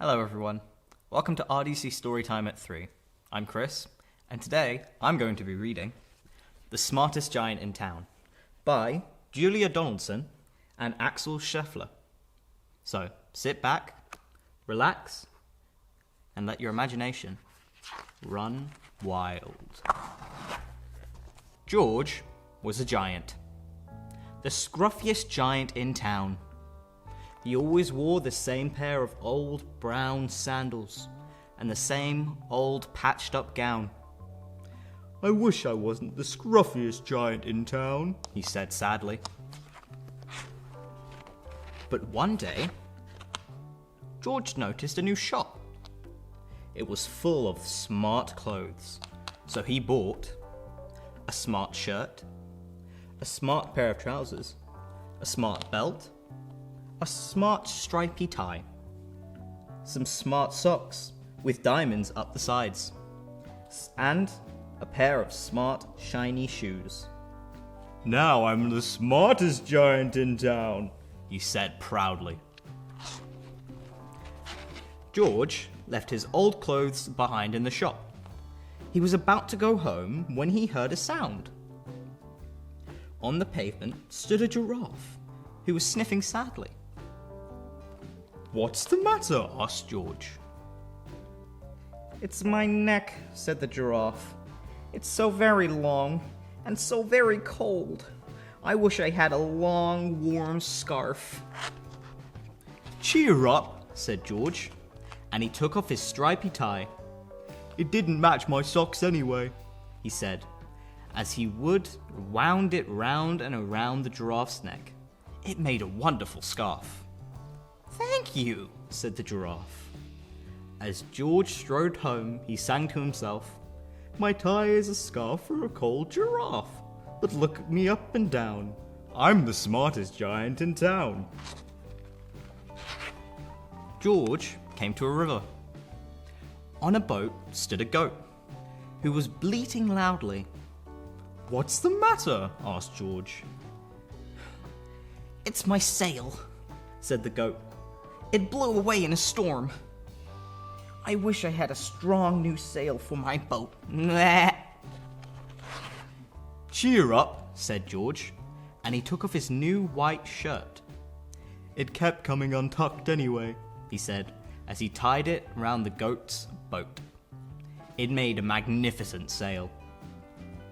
Hello everyone, welcome to RDC Storytime at 3. I'm Chris, and today I'm going to be reading The Smartest Giant in Town by Julia Donaldson and Axel Scheffler. So sit back, relax, and let your imagination run wild. George was a giant, the scruffiest giant in town. He always wore the same pair of old brown sandals and the same old patched up gown. "I wish I wasn't the scruffiest giant in town," he said sadly. But one day, George noticed a new shop. It was full of smart clothes, so he bought a smart shirt, a smart pair of trousers, a smart belt, a smart stripy tie, some smart socks with diamonds up the sides, and a pair of smart shiny shoes. "Now I'm the smartest giant in town," he said proudly. George left his old clothes behind in the shop. He was about to go home when he heard a sound. On the pavement stood a giraffe who was sniffing sadly. "What's the matter?" asked George. "It's my neck," said the giraffe. "It's so very long and so very cold. I wish I had a long, warm scarf." "Cheer up," said George, and he took off his stripy tie. "It didn't match my socks anyway," he said, as he wound it round and around the giraffe's neck. It made a wonderful scarf. "Thank you," said the giraffe. As George strode home, he sang to himself, "My tie is a scarf for a cold giraffe, but look at me up and down. I'm the smartest giant in town." George came to a river. On a boat stood a goat, who was bleating loudly. "What's the matter?" asked George. "It's my sail," said the goat. "It blew away in a storm. I wish I had a strong new sail for my boat." "Cheer up," said George, and he took off his new white shirt. "It kept coming untucked anyway," he said, as he tied it round the goat's boat. It made a magnificent sail.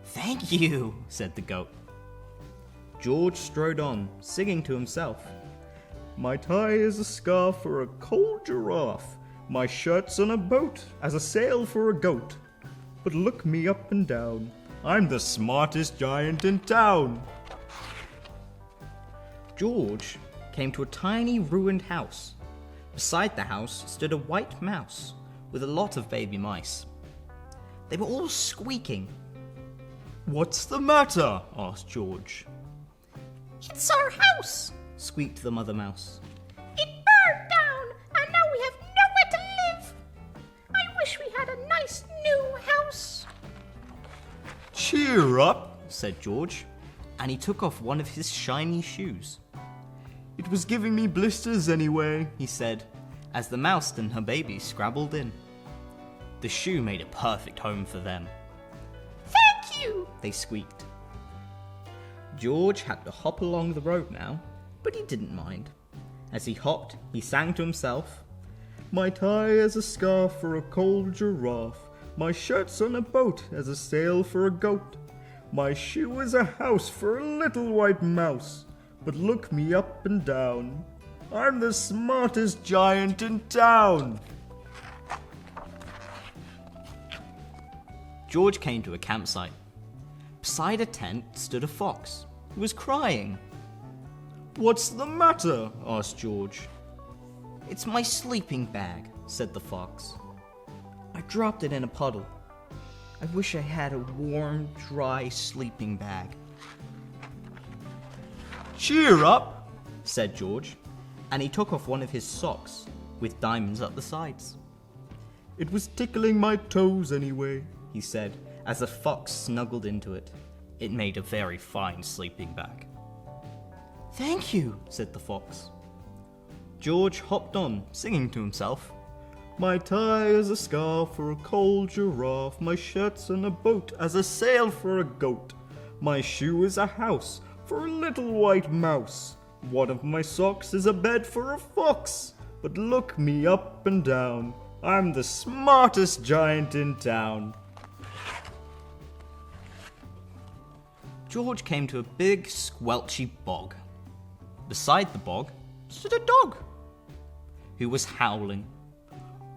"Thank you," said the goat. George strode on, singing to himself, "My tie is a scarf for a cold giraffe. My shirt's on a boat as a sail for a goat. But look me up and down. I'm the smartest giant in town." George came to a tiny ruined house. Beside the house stood a white mouse with a lot of baby mice. They were all squeaking. "What's the matter?" asked George. "It's our house," squeaked the mother mouse. "It burned down, and now we have nowhere to live. I wish we had a nice new house." "Cheer up," said George, and he took off one of his shiny shoes. "It was giving me blisters anyway," he said, as the mouse and her baby scrabbled in. The shoe made a perfect home for them. "Thank you," they squeaked. George had to hop along the road now, but he didn't mind. As he hopped, he sang to himself, "My tie is a scarf for a cold giraffe. My shirt's on a boat as a sail for a goat. My shoe is a house for a little white mouse. But look me up and down. I'm the smartest giant in town." George came to a campsite. Beside a tent stood a fox, who was crying. "What's the matter?" asked George. "It's my sleeping bag," said the fox. "I dropped it in a puddle. I wish I had a warm, dry sleeping bag." "Cheer up," said George, and he took off one of his socks with diamonds up the sides. "It was tickling my toes anyway," he said, as the fox snuggled into it. It made a very fine sleeping bag. "Thank you," said the fox. George hopped on, singing to himself, My tie is a scarf for a cold giraffe, my shirt's on a boat as a sail for a goat. My shoe is a house for a little white mouse. One of my socks is a bed for a fox. But look me up and down, I'm the smartest giant in town. George came to a big, squelchy bog. Beside the bog stood a dog, who was howling.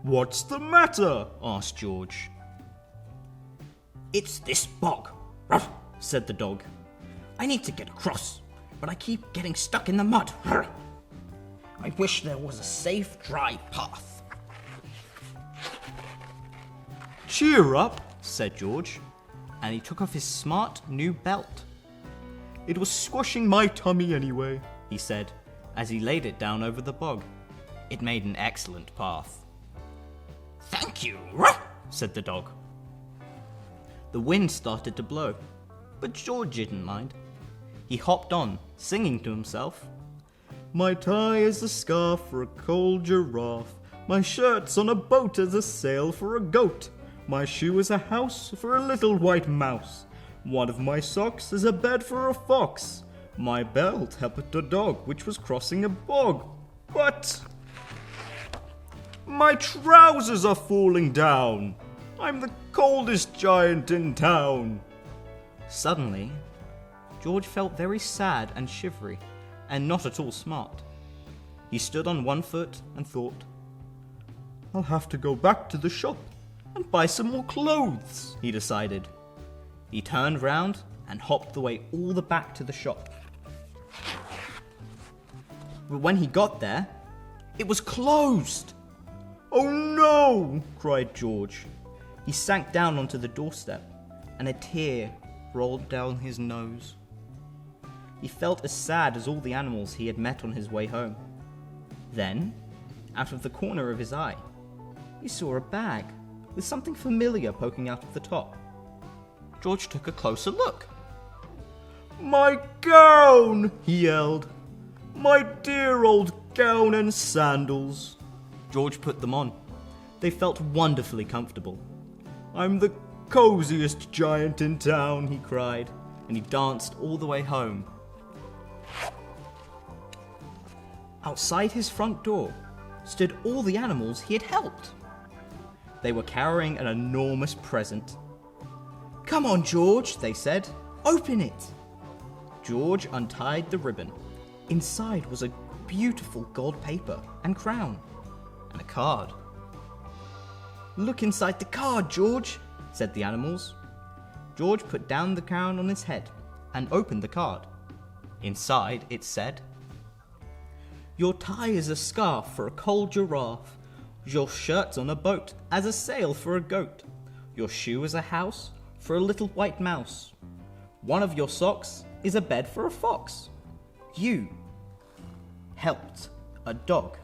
"What's the matter?" asked George. "It's this bog," said the dog. "I need to get across, but I keep getting stuck in the mud. I wish there was a safe, dry path." "Cheer up," said George, and he took off his smart new belt. "It was squashing my tummy anyway," he said, as he laid it down over the bog. It made an excellent path. "Thank you," said the dog. The wind started to blow, but George didn't mind. He hopped on, singing to himself. "My tie is a scarf for a cold giraffe. My shirt's on a boat as a sail for a goat. My shoe is a house for a little white mouse. One of my socks is a bed for a fox. My belt helped a dog which was crossing a bog. But my trousers are falling down. I'm the coldest giant in town." Suddenly, George felt very sad and shivery, and not at all smart. He stood on one foot and thought, "I'll have to go back to the shop and buy some more clothes," he decided. He turned round and hopped the way all the back to the shop. But when he got there, it was closed. "Oh no!" cried George. He sank down onto the doorstep, and a tear rolled down his nose. He felt as sad as all the animals he had met on his way home. Then, out of the corner of his eye, he saw a bag with something familiar poking out of the top. George took a closer look. "My gown!" he yelled. "My dear old gown and sandals." George put them on. They felt wonderfully comfortable. "I'm the coziest giant in town," he cried, and he danced all the way home. Outside his front door stood all the animals he had helped. They were carrying an enormous present. "Come on, George," they said. "Open it." George untied the ribbon. Inside was a beautiful gold paper and crown, and a card. "Look inside the card, George," said the animals. George put down the crown on his head and opened the card. Inside it said, "Your tie is a scarf for a cold giraffe. Your shirt's on a boat as a sail for a goat. Your shoe is a house for a little white mouse. One of your socks is a bed for a fox. You helped a dog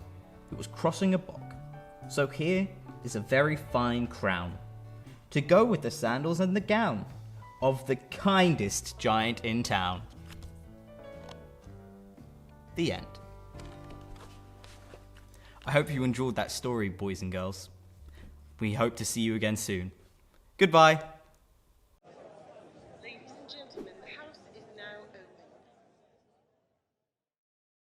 who was crossing a bog. So here is a very fine crown to go with the sandals and the gown of the kindest giant in town." The end. I hope you enjoyed that story, boys and girls. We hope to see you again soon. Goodbye.